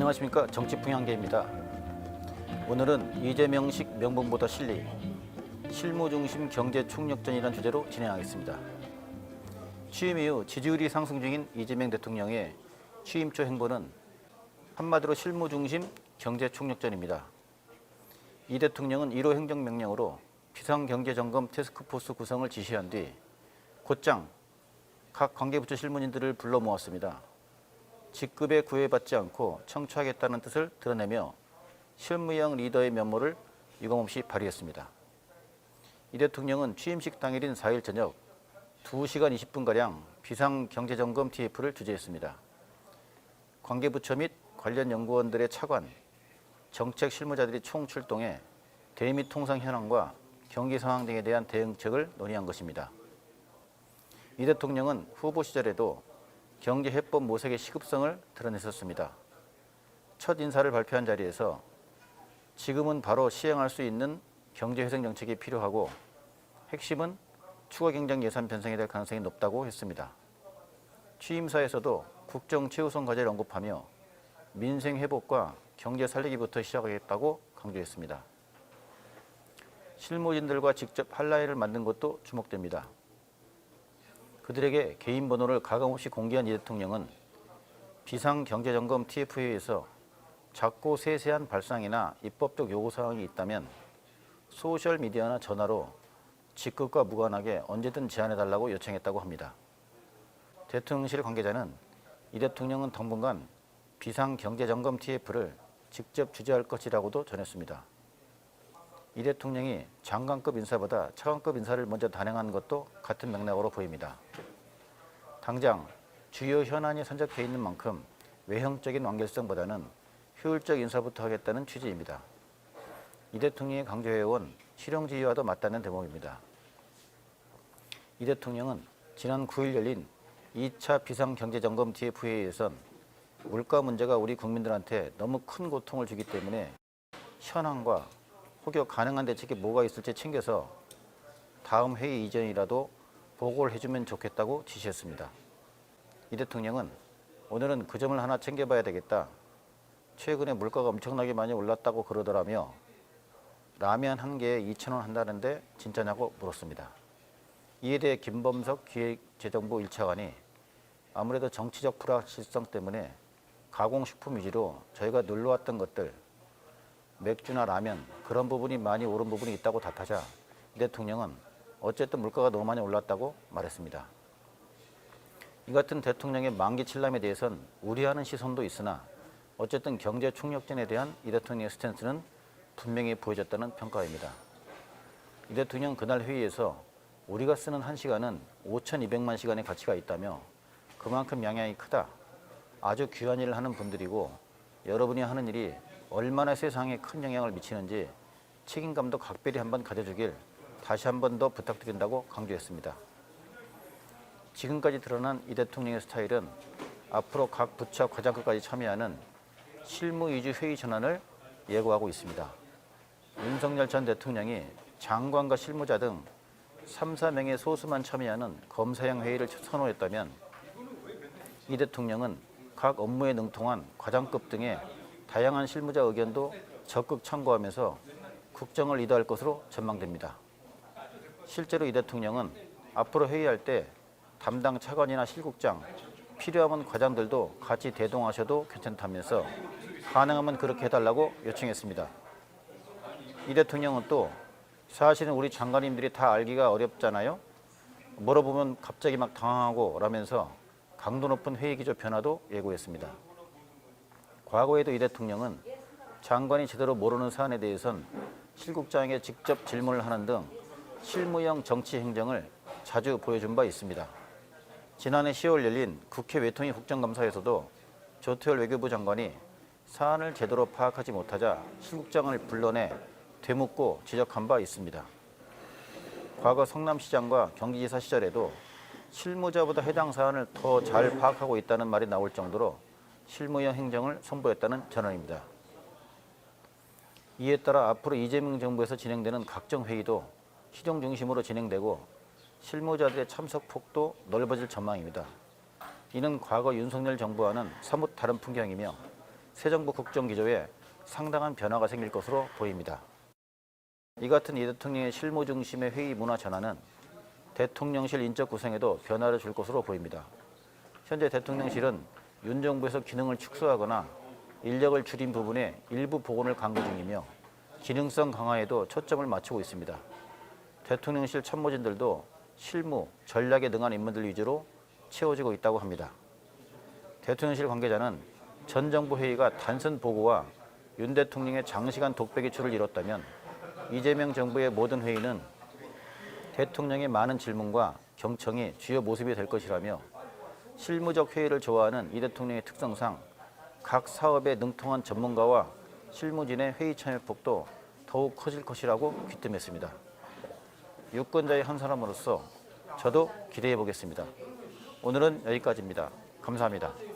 안녕하십니까, 정치풍향계입니다. 오늘은 이재명식 명분보다 실리, 실무중심 경제총력전이라는 주제로 진행하겠습니다. 취임 이후 지지율이 상승 중인 이재명 대통령의 취임 초 행보는 한마디로 실무중심 경제총력전입니다. 이 대통령은 1호 행정명령으로 비상경제점검 태스크포스 구성을 지시한 뒤 곧장 각 관계부처 실무진들을 불러 모았습니다. 직급에 구애받지 않고 청취하겠다는 뜻을 드러내며 실무형 리더의 면모를 유감없이 발휘했습니다. 이 대통령은 취임식 당일인 4일 저녁 2시간 20분가량 비상경제점검 TF를 주재했습니다. 관계부처 및 관련 연구원들의 차관, 정책 실무자들이 총출동해 대미 통상 현황과 경기 상황 등에 대한 대응책을 논의한 것입니다. 이 대통령은 후보 시절에도 경제해법 모색의 시급성을 드러냈었습니다. 첫 인사를 발표한 자리에서 지금은 바로 시행할 수 있는 경제회생 정책이 필요하고 핵심은 추가경정 예산 편성이 될 가능성이 높다고 했습니다. 취임사에서도 국정 최우선 과제를 언급하며 민생 회복과 경제 살리기부터 시작하겠다고 강조했습니다. 실무진들과 직접 한라인을 만든 것도 주목됩니다. 그들에게 개인 번호를 가감없이 공개한 이 대통령은 비상경제점검 TF회의에서 작고 세세한 발상이나 입법적 요구사항이 있다면 소셜미디어나 전화로 직급과 무관하게 언제든 제안해달라고 요청했다고 합니다. 대통령실 관계자는 이 대통령은 당분간 비상경제점검 TF를 직접 주재할 것이라고도 전했습니다. 이 대통령이 장관급 인사보다 차관급 인사를 먼저 단행한 것도 같은 맥락으로 보입니다. 당장 주요 현안이 산적해 있는 만큼 외형적인 완결성보다는 효율적 인사부터 하겠다는 취지입니다. 이 대통령이 강조해온 실용주의와도 맞닿는 대목입니다. 이 대통령은 지난 9일 열린 2차 비상경제점검 TF회의에선 물가 문제가 우리 국민들한테 너무 큰 고통을 주기 때문에 현황과 혹여 가능한 대책이 뭐가 있을지 챙겨서 다음 회의 이전이라도 보고를 해주면 좋겠다고 지시했습니다. 이 대통령은 오늘은 그 점을 하나 챙겨봐야 되겠다. 최근에 물가가 엄청나게 많이 올랐다고 그러더라며 라면 한 개에 2,000원 한다는데 진짜냐고 물었습니다. 이에 대해 김범석 기획재정부 1차관이 아무래도 정치적 불확실성 때문에 가공식품 위주로 저희가 눌러왔던 것들 맥주나 라면 그런 부분이 많이 오른 부분이 있다고 답하자 이 대통령은 어쨌든 물가가 너무 많이 올랐다고 말했습니다. 이 같은 대통령의 만기 칠람에 대해선 우려하는 시선도 있으나 어쨌든 경제 총력전에 대한 이 대통령의 스탠스는 분명히 보여졌다는 평가입니다. 이 대통령 그날 회의에서 우리가 쓰는 1시간은 5,200만 시간의 가치가 있다며 그만큼 영향이 크다. 아주 귀한 일을 하는 분들이고 여러분이 하는 일이 얼마나 세상에 큰 영향을 미치는지 책임감도 각별히 한번 가져주길 다시 한 번 더 부탁드린다고 강조했습니다. 지금까지 드러난 이 대통령의 스타일은 앞으로 각 부처 과장급까지 참여하는 실무 위주 회의 전환을 예고하고 있습니다. 윤석열 전 대통령이 장관과 실무자 등 3, 4명의 소수만 참여하는 검사형 회의를 선호했다면 이 대통령은 각 업무에 능통한 과장급 등의 다양한 실무자 의견도 적극 참고하면서 국정을 리드할 것으로 전망됩니다. 실제로 이 대통령은 앞으로 회의할 때 담당 차관이나 실국장, 필요하면 과장들도 같이 대동하셔도 괜찮다면서 가능하면 그렇게 해달라고 요청했습니다. 이 대통령은 또 사실은 우리 장관님들이 다 알기가 어렵잖아요. 물어보면 갑자기 막 당황하고 라면서 강도 높은 회의 기조 변화도 예고했습니다. 과거에도 이 대통령은 장관이 제대로 모르는 사안에 대해선 실국장에게 직접 질문을 하는 등 실무형 정치 행정을 자주 보여준 바 있습니다. 지난해 10월 열린 국회 외통위 국정감사에서도 조태열 외교부 장관이 사안을 제대로 파악하지 못하자 실국장을 불러내 되묻고 지적한 바 있습니다. 과거 성남시장과 경기지사 시절에도 실무자보다 해당 사안을 더 잘 파악하고 있다는 말이 나올 정도로 실무형 행정을 선보였다는 전언입니다. 이에 따라 앞으로 이재명 정부에서 진행되는 각종 회의도 실용 중심으로 진행되고 실무자들의 참석 폭도 넓어질 전망입니다. 이는 과거 윤석열 정부와는 사뭇 다른 풍경이며 새 정부 국정기조에 상당한 변화가 생길 것으로 보입니다. 이 같은 이 대통령의 실무 중심의 회의 문화 전환은 대통령실 인적 구성에도 변화를 줄 것으로 보입니다. 현재 대통령실은 윤 정부에서 기능을 축소하거나 인력을 줄인 부분에 일부 복원을 강구 중이며 기능성 강화에도 초점을 맞추고 있습니다. 대통령실 참모진들도 실무, 전략에 능한 인물들 위주로 채워지고 있다고 합니다. 대통령실 관계자는 전 정부 회의가 단순 보고와 윤 대통령의 장시간 독배 기초를 이뤘다면 이재명 정부의 모든 회의는 대통령의 많은 질문과 경청이 주요 모습이 될 것이라며 실무적 회의를 좋아하는 이 대통령의 특성상 각 사업에 능통한 전문가와 실무진의 회의 참여폭도 더욱 커질 것이라고 귀띔했습니다. 유권자의 한 사람으로서 저도 기대해 보겠습니다. 오늘은 여기까지입니다. 감사합니다.